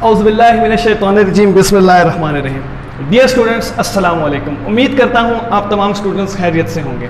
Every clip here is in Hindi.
औज़ुबिल्लाहिमिनश्शैतानिर्रजीम बिस्मिल्लाहिर्रहमानिर्रहीम। डियर स्टूडेंट्स, अस्सलाम वालेकुम। उम्मीद करता हूँ आप तमाम स्टूडेंट्स खैरियत से होंगे।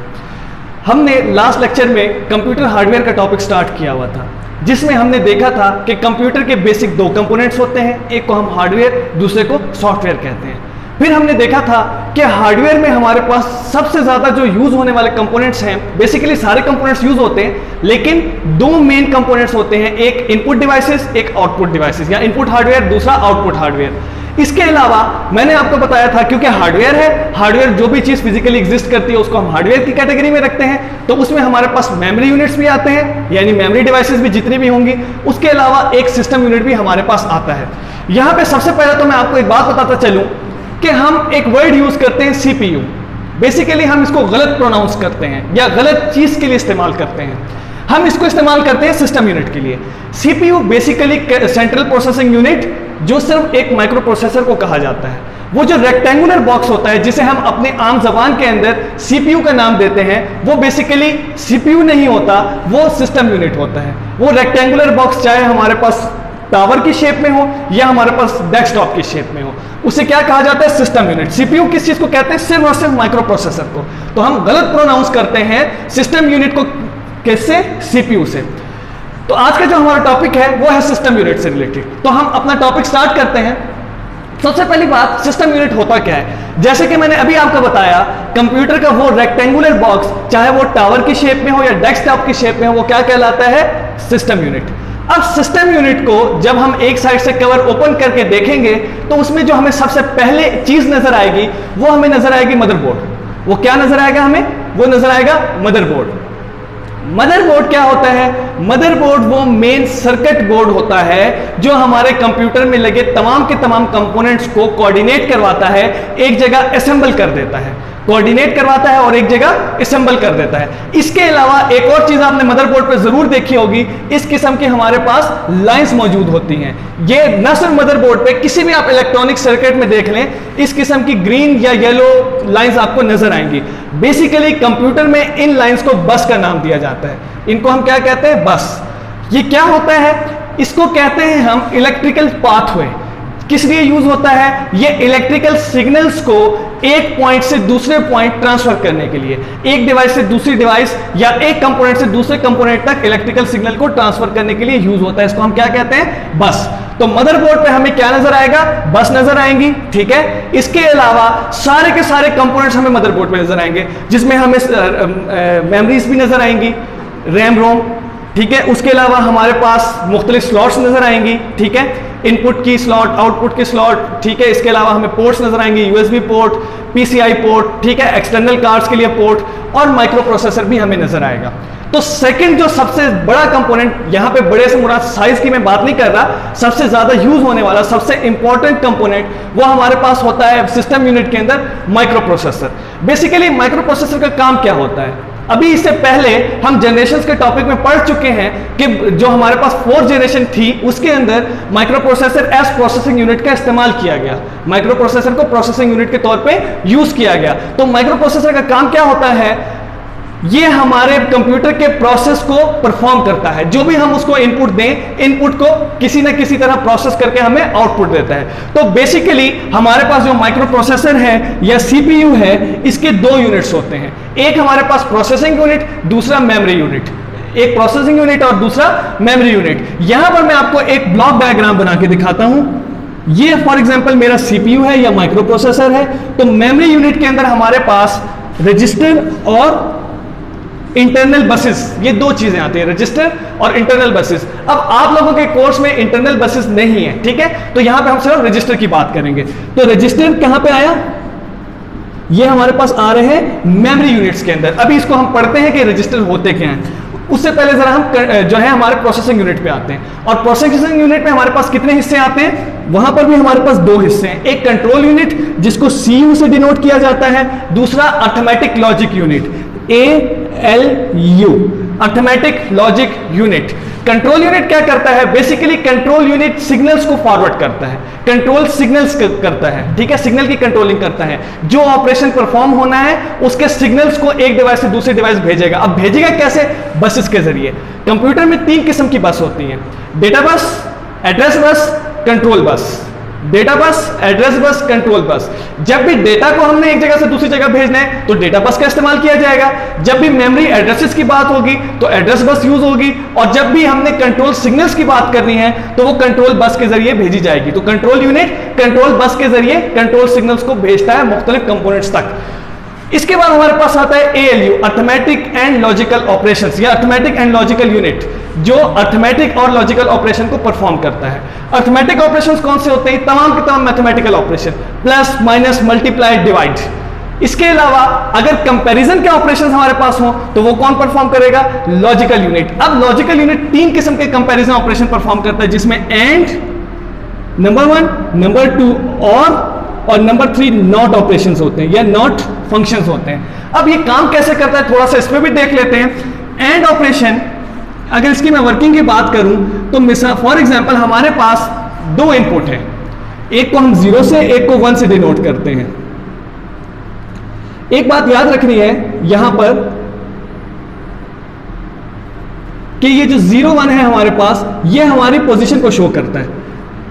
हमने लास्ट लेक्चर में कंप्यूटर हार्डवेयर का टॉपिक स्टार्ट किया हुआ था, जिसमें हमने देखा था कि कंप्यूटर के बेसिक दो कंपोनेंट्स होते हैं, एक को हम हार्डवेयर, दूसरे को सॉफ्टवेयर कहते हैं। फिर हमने देखा था कि हार्डवेयर में हमारे पास सबसे ज़्यादा जो यूज़ होने वाले कंपोनेंट्स हैं, बेसिकली सारे कंपोनेंट्स यूज़ होते हैं, लेकिन दो मेन कंपोनेंट्स होते हैं, एक इनपुट डिवाइसेस, एक आउटपुट डिवाइसेस, या इनपुट हार्डवेयर, दूसरा आउटपुट हार्डवेयर। इसके अलावा मैंने आपको बताया था, क्योंकि हार्डवेयर है, हार्डवेयर जो भी चीज़ फिजिकली एग्जिस्ट करती है उसको हम हार्डवेयर की कैटेगरी में रखते हैं, तो उसमें हमारे पास मेमोरी यूनिट्स भी आते हैं, यानी मेमोरी डिवाइसेस भी जितनी भी होंगी। उसके अलावा एक सिस्टम यूनिट भी हमारे पास आता है। यहाँ पे सबसे पहले तो मैं आपको एक बात बताता चलूँ कि हम एक वर्ड यूज करते हैं CPU। बेसिकली हम इसको गलत प्रोनाउंस करते हैं या गलत चीज के लिए इस्तेमाल करते हैं। हम इसको इस्तेमाल करते हैं सिस्टम यूनिट के लिए। CPU basically central processing unit, जो सिर्फ एक माइक्रो प्रोसेसर को कहा जाता है। वो जो रेक्टेंगुलर बॉक्स होता है, जिसे हम अपने आम जबान के अंदर CPU का नाम देते हैं, वो बेसिकली CPU नहीं होता, वो सिस्टम यूनिट होता है। वो रेक्टेंगुलर बॉक्स चाहे हमारे पास टावर की शेप में हो या हमारे पास डेस्कटॉप की शेप में हो, उसे क्या कहा जाता है? System unit. CPU किस चीज को कहते हैं? सिर्फ और सिर्फ माइक्रो प्रोसेसर को। तो हम गलत प्रोनाउंस करते हैं सिस्टम यूनिट को, किससे? CPU से। तो आज का जो हमारा टॉपिक है वो है सिस्टम यूनिट से रिलेटेड। तो हम अपना टॉपिक स्टार्ट करते हैं। सबसे पहली बात, सिस्टम यूनिट होता क्या है? जैसे कि मैंने अभी आपको बताया, कंप्यूटर का वो रेक्टेंगुलर बॉक्स, चाहे वो टावर की शेप में हो या डेस्कटॉप की शेप में हो, वो क्या कहलाता है? System unit. अब सिस्टम यूनिट को जब हम एक साइड से कवर ओपन करके देखेंगे, तो उसमें जो हमें सबसे पहले चीज नजर आएगी, वो हमें नजर आएगी मदरबोर्ड। वो क्या नजर आएगा हमें? वो नजर आएगा मदरबोर्ड। मदरबोर्ड क्या होता है? मदरबोर्ड वो मेन सर्किट बोर्ड होता है जो हमारे कंप्यूटर में लगे तमाम के तमाम कंपोनेंट्स को कोऑर्डिनेट करवाता है, एक जगह असेंबल कर देता है। कोऑर्डिनेट करवाता है और एक जगह असेंबल कर देता है। इसके अलावा एक और चीज आपने मदरबोर्ड पे जरूर देखी होगी, इस किस्म की हमारे पास लाइंस मौजूद होती हैं। ये न सिर्फ मदरबोर्ड पे, किसी भी आप इलेक्ट्रॉनिक सर्किट में देख लें, इस किस्म की ग्रीन या येलो लाइंस आपको नजर आएंगी। बेसिकली कंप्यूटर में इन लाइंस को बस का नाम दिया जाता है। इनको हम क्या कहते हैं? बस। ये क्या होता है? इसको कहते हैं हम इलेक्ट्रिकल पाथवे। किस लिए यूज होता है? ये इलेक्ट्रिकल सिग्नल्स को एक पॉइंट से दूसरे पॉइंट ट्रांसफर करने के लिए, एक डिवाइस से दूसरी डिवाइस या एक कंपोनेंट से दूसरे कंपोनेंट तक इलेक्ट्रिकल सिग्नल को ट्रांसफर करने के लिए यूज होता है। इसको हम क्या कहते हैं? बस। तो मदरबोर्ड पे हमें क्या नजर आएगा? बस नजर आएंगी, ठीक है। इसके अलावा सारे के सारे कंपोनेंट्स हमें मदरबोर्ड पे नजर आएंगे, जिसमें हमें मेमोरीज भी नजर आएंगी, रैम रोम, ठीक है। उसके अलावा हमारे पास मुख्तलिफ स्लॉट्स नजर आएंगी, ठीक है। इनपुट की स्लॉट, आउटपुट की स्लॉट, ठीक है। इसके अलावा हमें पोर्ट्स नजर आएंगे, USB पोर्ट, PCI पोर्ट, ठीक है, एक्सटर्नल कार्ड्स के लिए पोर्ट, और माइक्रो प्रोसेसर भी हमें नजर आएगा। तो सेकंड जो सबसे बड़ा कंपोनेंट, यहां पे बड़े से मुराद साइज की मैं बात नहीं कर रहा, सबसे ज्यादा यूज होने वाला सबसे इंपॉर्टेंट कंपोनेंट वो हमारे पास होता है सिस्टम यूनिट के अंदर, micro processor. Basically micro processor का काम क्या होता है? अभी इससे पहले हम जनरेशंस के टॉपिक में पढ़ चुके हैं कि जो हमारे पास 4th जनरेशन थी, उसके अंदर microprocessor as processing unit का इस्तेमाल किया गया। माइक्रो प्रोसेसर को प्रोसेसिंग यूनिट के तौर पे यूज किया गया। तो माइक्रो प्रोसेसर का काम क्या होता है? ये हमारे कंप्यूटर के प्रोसेस को परफॉर्म करता है। जो भी हम उसको इनपुट दें, इनपुट को किसी ना किसी तरह प्रोसेस करके हमें आउटपुट देता है। तो बेसिकली हमारे पास जो माइक्रो प्रोसेसर है या CPU है, इसके दो यूनिट्स होते हैं। एक हमारे पास प्रोसेसिंग यूनिट, दूसरा मेमोरी यूनिट। एक प्रोसेसिंग यूनिट और दूसरा मेमोरी यूनिट। यहां पर मैं आपको एक ब्लॉक डायग्राम बना के दिखाता हूं। ये फॉर एग्जांपल मेरा CPU है या माइक्रो प्रोसेसर है। तो मेमोरी यूनिट के अंदर हमारे पास रजिस्टर और इंटरनल बसेस, ये दो चीजें आती हैं, रजिस्टर और इंटरनल बसेस। अब आप लोगों के कोर्स में इंटरनल बसेस नहीं है, ठीक है, तो यहां पे हम सिर्फ रजिस्टर की बात करेंगे। तो रजिस्टर कहां पे आया? ये हमारे पास आ रहे हैं मेमोरी यूनिट्स के अंदर। अभी इसको हम पढ़ते हैं कि रजिस्टर होते क्या हैं। उससे पहले जरा हम जो है हमारे प्रोसेसिंग यूनिट पे आते हैं। और प्रोसेसिंग यूनिट में हमारे पास कितने हिस्से आते हैं? वहां पर भी हमारे पास दो हिस्से हैं। एक कंट्रोल यूनिट जिसको CU से डिनोट किया जाता है, दूसरा arithmetic logic unit, ALU, arithmetic logic unit. Control unit क्या करता है? बेसिकली कंट्रोल यूनिट सिग्नल्स को फॉरवर्ड करता है, कंट्रोल सिग्नल्स करता है, ठीक है, सिग्नल की कंट्रोलिंग करता है। जो ऑपरेशन परफॉर्म होना है उसके सिग्नल्स को एक डिवाइस से दूसरी डिवाइस भेजेगा। अब भेजेगा कैसे? बसेस के जरिए। कंप्यूटर में 3 किस्म की बस होती हैं, data bus, address bus control bus, data bus, address bus, control bus. जब भी डेटा को हमने एक जगह से दूसरी जगह भेजना है तो डेटा बस का इस्तेमाल किया जाएगा। जब भी मेमोरी एड्रेसेस की बात होगी तो एड्रेस बस यूज होगी, और जब भी हमने कंट्रोल सिग्नल्स की बात करनी है तो वो कंट्रोल बस के जरिए भेजी जाएगी। तो कंट्रोल यूनिट कंट्रोल बस के जरिए कंट्रोल सिग्नल्स को भेजता है मुख्तलिफ कंपोनेंट्स तक। इसके बाद हमारे पास आता है ALU, arithmetic and logical operations, या अर्थमेटिक एंड लॉजिकल यूनिट, जो अर्थमेटिक और लॉजिकल ऑपरेशन को परफॉर्म करता है। अर्थमेटिक ऑपरेशंस कौन से होते हैं? तमाम के तमाम mathematical operation, plus minus multiply divide. इसके अलावा अगर कंपैरिजन के ऑपरेशंस हमारे पास हो तो वो कौन परफॉर्म करेगा? Logical unit. अब लॉजिकल यूनिट 3 किस्म के कंपैरिजन ऑपरेशन परफॉर्म करता है, जिसमें एंड, नंबर 1, नंबर 2 और नंबर 3 नॉट ऑपरेशंस होते हैं, या नॉट फंक्शंस होते हैं। अब ये काम कैसे करता है थोड़ा सा इस पे भी देख लेते हैं। एंड ऑपरेशन, अगर इसकी मैं वर्किंग की बात करूं तो मिसाल फॉर एग्जांपल हमारे पास 2 इनपुट है, एक को हम 0 से, एक को 1 से डिनोट करते हैं। एक बात याद रखनी है यहां पर कि ये जो 0 1 है हमारे पास, ये हमारी पोजीशन को शो करता है,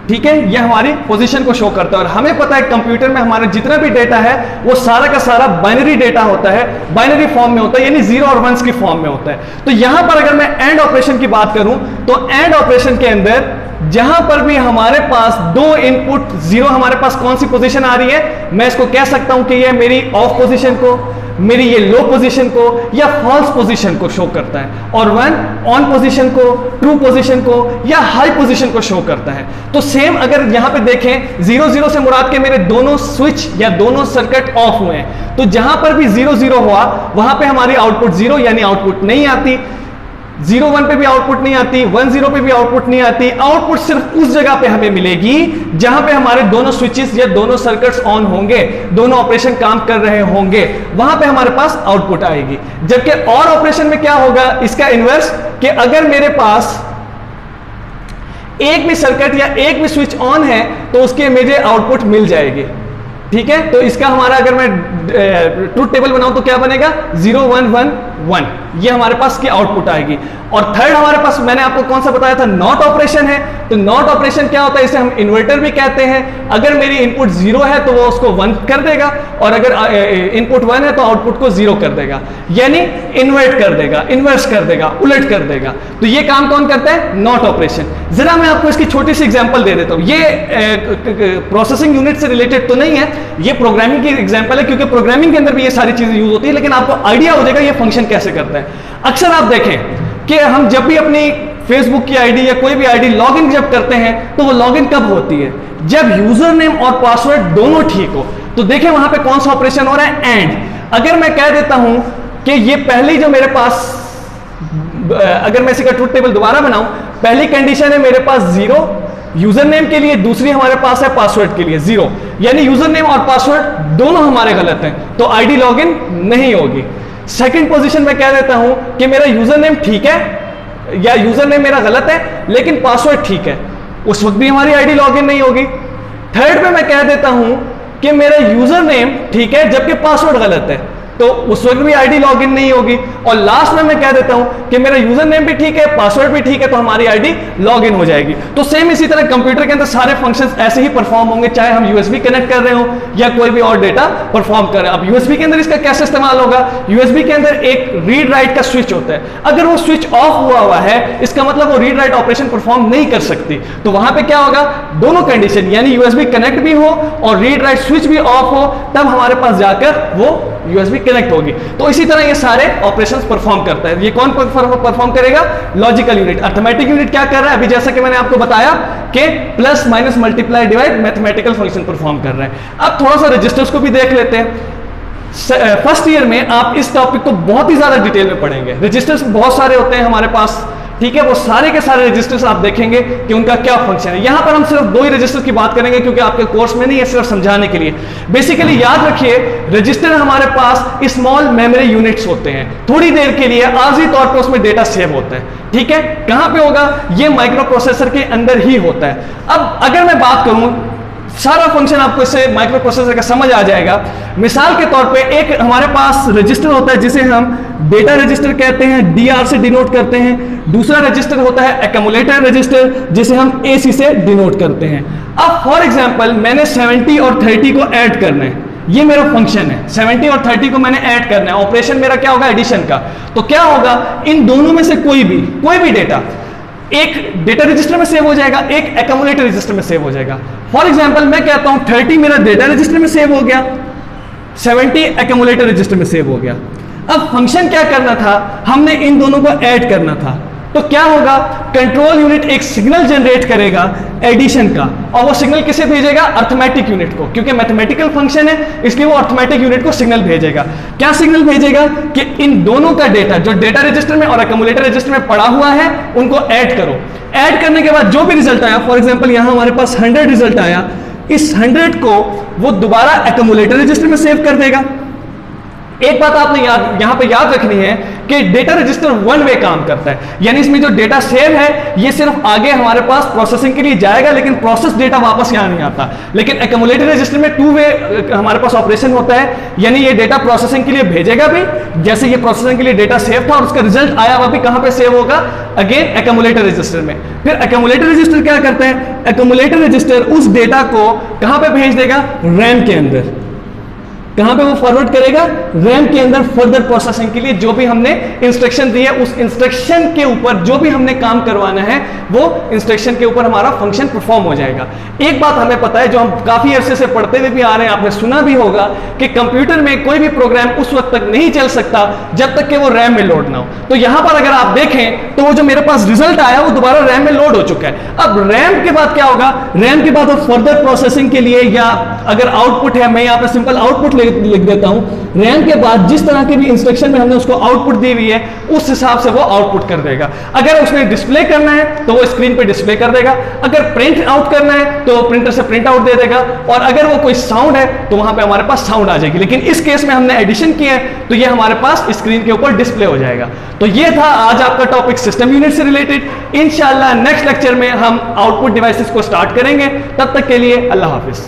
ठीक है, ये हमारी पोजीशन को शो करता है। और हमें पता है कंप्यूटर में हमारे जितना भी डेटा है वो सारा का सारा बाइनरी डेटा होता है, बाइनरी फॉर्म में होता है, यानी 0 और 1 की फॉर्म में होता है। तो यहां पर अगर मैं एंड ऑपरेशन की बात करूं तो एंड ऑपरेशन के अंदर जहां पर भी हमारे पास 2 इनपुट 0, हमारे पास कौन सी पोजीशन आ रही है? मैं इसको कह सकता हूं कि ये मेरी ऑफ पोजीशन को, मेरी ये लो पोजीशन को या फॉल्स पोजीशन को शो करता है, और 1 ऑन पोजीशन को, ट्रू पोजीशन को या हाई पोजीशन को शो करता है। तो सेम अगर यहां पे देखें 0 0 से मुराद के मेरे दोनों स्विच या दोनों सर्किट ऑफ हुए हैं, तो जहां पर भी 0 0 हुआ वहां पे हमारी आउटपुट 0 यानी आउटपुट नहीं आती, 0 1 पे भी आउटपुट नहीं आती, 1 0 पे भी आउटपुट नहीं आती। आउटपुट सिर्फ उस जगह पे हमें मिलेगी जहां पे हमारे दोनों स्विचेस या दोनों सर्किट्स ऑन होंगे, दोनों ऑपरेशन काम कर रहे होंगे, वहां पे हमारे पास आउटपुट आएगी। जबकि और ऑपरेशन में क्या होगा? इसका इनवर्स, कि अगर मेरे पास एक भी सर्किट या एक भी स्विच ऑन है तो उसके मुझे आउटपुट मिल जाएगी, ठीक है। तो इसका हमारा अगर मैं ट्रुथ टेबल बनाऊं तो क्या बनेगा? 0 1 1 1, ये हमारे पास की आउटपुट आएगी। और थर्ड हमारे पास मैंने आपको कौन सा बताया था? नॉट ऑपरेशन है। तो नॉट ऑपरेशन क्या होता है? इसे हम इन्वर्टर भी कहते हैं। अगर मेरी इनपुट 0 है तो वो उसको 1 कर देगा, और अगर इनपुट 1 है तो आउटपुट को 0 कर देगा, यानी इन्वर्ट कर देगा, इन्वर्स कर देगा, उलट कर देगा। तो ये काम कौन करता है? Not operation. जरा मैं आपको इसकी छोटी सी एग्जांपल दे देता हूं। ये प्रोसेसिंग यूनिट से रिलेटेड तो नहीं है, ये प्रोग्रामिंग की एग्जांपल है, क्योंकि प्रोग्रामिंग के अंदर भी ये सारी चीजें यूज होती है, लेकिन आपको आइडिया हो जाएगा ये फंक्शन कैसे करता है। अक्सर आप देखें कि हम जब भी अपनी फेसबुक की आईडी या कोई भी आईडी लॉगिन जब करते हैं तो वो लॉगिन कब होती है? जब यूजर नेम और पासवर्ड दोनों ठीक हो। तो देखें वहां पे कौन सा ऑपरेशन हो रहा है? एंड। अगर मैं कह देता हूं कि ये पहली जो मेरे पास, अगर मैं इसी का ट्रुथ टेबल दोबारा बनाऊं, पहली कंडीशन है मेरे पास 0 यूजर नेम के लिए, दूसरी हमारे पास है पासवर्ड के लिए 0, यानी यूजर नेम और पासवर्ड दोनों हमारे गलत हैं, तो आईडी लॉगिन नहीं होगी। सेकंड पोजीशन में कह देता हूं कि मेरा यूजर नेम ठीक है या यूजर नेम मेरा गलत है लेकिन पासवर्ड ठीक है, उस वक्त भी हमारी आईडी लॉगिन नहीं होगी। थर्ड में मैं कह देता हूं कि मेरा यूजर नेम ठीक है जबकि पासवर्ड गलत है, तो उस वक्त भी आईडी लॉगिन नहीं होगी। और लास्ट में मैं कह देता हूं कि मेरा यूजर नेम भी ठीक है, पासवर्ड भी ठीक है, तो हमारी आईडी लॉगिन हो जाएगी। तो सेम इसी तरह कंप्यूटर के अंदर सारे फंक्शंस ऐसे ही परफॉर्म होंगे, चाहे हम यूएसबी कनेक्ट कर रहे हो या कोई भी और डेटा परफॉर्म कर रहे हैं। अब यूएसबी के अंदर इसका कैसे इस्तेमाल होगा? यूएसबी के अंदर एक रीड राइट का स्विच होता है। अगर वो स्विच ऑफ हुआ है इसका मतलब वो रीड राइट ऑपरेशन परफॉर्म नहीं कर सकती। तो वहां पे क्या होगा? दोनों कंडीशन, यानी यूएसबी कनेक्ट भी हो और रीड राइट स्विच भी ऑफ हो, तब हमारे पास जाकर वो यूएसबी कनेक्ट होगी। तो इसी तरह ये सारे ऑपरेशंस परफॉर्म करता है। ये कौन परफॉर्म करेगा? Logical unit. अर्थमेटिक यूनिट क्या कर रहा है? अभी जैसा कि मैंने आपको बताया कि plus minus multiply divide mathematical function perform कर रहा है। अब थोड़ा सा रजिस्टर्स को भी देख लेते हैं। फर्स्ट ईयर में आप इस टॉपिक को बहुत ही ज्यादा डिटेल में पढ़ेंगे। रजिस्टर्स बहुत सारे होते हैं हमारे पास, ठीक है, वो सारे के सारे रजिस्टर्स आप देखेंगे कि उनका क्या फंक्शन है। यहां पर हम सिर्फ 2 ही रजिस्टर्स की बात करेंगे क्योंकि आपके कोर्स में नहीं है, सिर्फ समझाने के लिए। बेसिकली याद रखिए रजिस्टर हमारे पास स्मॉल मेमोरी यूनिट्स होते हैं, थोड़ी देर के लिए आर्जी तौर पर उसमें डेटा सेव होता है, ठीक है। कहां पे होगा? ये माइक्रो प्रोसेसर के अंदर ही होता है। अब अगर मैं बात करूं सारा फंक्शन आपको इससे माइक्रो प्रोसेसर का समझ आ जाएगा। मिसाल के तौर पे एक हमारे पास रजिस्टर होता है जिसे हम डेटा रजिस्टर कहते हैं, DR से डिनोट करते हैं। दूसरा रजिस्टर होता है एक्यूमुलेटर रजिस्टर, जिसे हम AC से डिनोट करते हैं। अब फॉर एग्जांपल मैंने 70 और 30 को ऐड करना है, ये मेरा फंक्शन है। 70 और 30 को मैंने ऐड करना है, ऑपरेशन मेरा क्या होगा, एडिशन का। तो क्या होगा, इन दोनों में से कोई भी डेटा एक डेटा रजिस्टर में सेव हो जाएगा, एक एक्यूमुलेटर रजिस्टर में सेव हो जाएगा। फॉर एग्जांपल मैं कहता हूं 30 मेरा डेटा रजिस्टर में सेव हो गया, 70 एक्यूमुलेटर रजिस्टर में सेव हो गया। अब फंक्शन क्या करना था, हमने इन दोनों को ऐड करना था। तो क्या होगा, कंट्रोल यूनिट एक सिग्नल जनरेट करेगा एडिशन का, और वो सिग्नल किसे भेजेगा, अर्थमेटिक यूनिट को, क्योंकि मैथमेटिकल फंक्शन है इसलिए वो अर्थमेटिक यूनिट को सिग्नल भेजेगा। क्या सिग्नल भेजेगा कि इन दोनों का डेटा जो डेटा रजिस्टर में और एक्यूमुलेटर रजिस्टर में पड़ा हुआ है उनको ऐड करो। ऐड करने के बाद जो भी रिजल्ट आया, फॉर एग्जांपल यहां हमारे पास 100 रिजल्ट आया, इस 100 को वो दोबारा एक्यूमुलेटर रजिस्टर में सेव कर देगा। एक बात आपने यहां पे याद रखनी है कि डेटा रजिस्टर वन वे काम करता है, यानी इसमें जो डेटा सेव है ये सिर्फ आगे हमारे पास प्रोसेसिंग के लिए जाएगा, लेकिन प्रोसेस डेटा वापस यहां नहीं आता। लेकिन एक्यूमुलेटर रजिस्टर में टू वे हमारे पास ऑपरेशन होता है, यानी ये डेटा प्रोसेसिंग के लिए भेजेगा भी, जैसे ये प्रोसेसिंग के लिए डेटा सेव था और उसका रिजल्ट आया वह भी कहां पे सेव होगा, अगेन एक्यूमुलेटर रजिस्टर में। फिर एक्यूमुलेटर रजिस्टर क्या करते हैं, एक्यूमुलेटर रजिस्टर उस डेटा को कहां पे भेज देगा, रैम के अंदर। कहां पे वो फॉरवर्ड करेगा, रैम के अंदर फर्दर प्रोसेसिंग के लिए। जो भी हमने इंस्ट्रक्शन दी है उस इंस्ट्रक्शन के ऊपर जो भी हमने काम करवाना है वो इंस्ट्रक्शन के ऊपर हमारा फंक्शन परफॉर्म हो जाएगा। एक बात हमें पता है जो हम काफी अरसे से पढ़ते हुए भी आ रहे हैं, आपने सुना भी होगा कि कंप्यूटर में कोई भी प्रोग्राम उस वक्त तक नहीं चल सकता जब तक कि वो रैम में लोड ना हो। तो यहां पर अगर आप देखें तो वो जो मेरे पास रिजल्ट आया वो दोबारा रैम में लोड हो चुका है। अब रैम के बाद क्या होगा, रैम के बाद वो फर्दर प्रोसेसिंग के लिए, या अगर आउटपुट है, मैं यहां पर सिंपल आउटपुट लिख देता हूं, रैम के बाद जिस तरह की भी इंस्ट्रक्शन में हमने उसको आउटपुट दी हुई है उस हिसाब से वो आउटपुट कर देगा। अगर उसमें डिस्प्ले करना है तो वो स्क्रीन पे डिस्प्ले कर देगा, अगर प्रिंट आउट करना है तो प्रिंटर से प्रिंट आउट दे देगा, और अगर वो कोई साउंड है तो वहां पे हमारे पास साउंड आ जाएगी। लेकिन इस केस में हमने एडिशन किया है तो ये हमारे पास स्क्रीन के ऊपर डिस्प्ले हो जाएगा। तो ये था आज आपका टॉपिक सिस्टम यूनिट से रिलेटेड। इंशाल्लाह नेक्स्ट लेक्चर में हम आउटपुट डिवाइसेस को स्टार्ट करेंगे। तब तक के लिए अल्लाह हाफिज।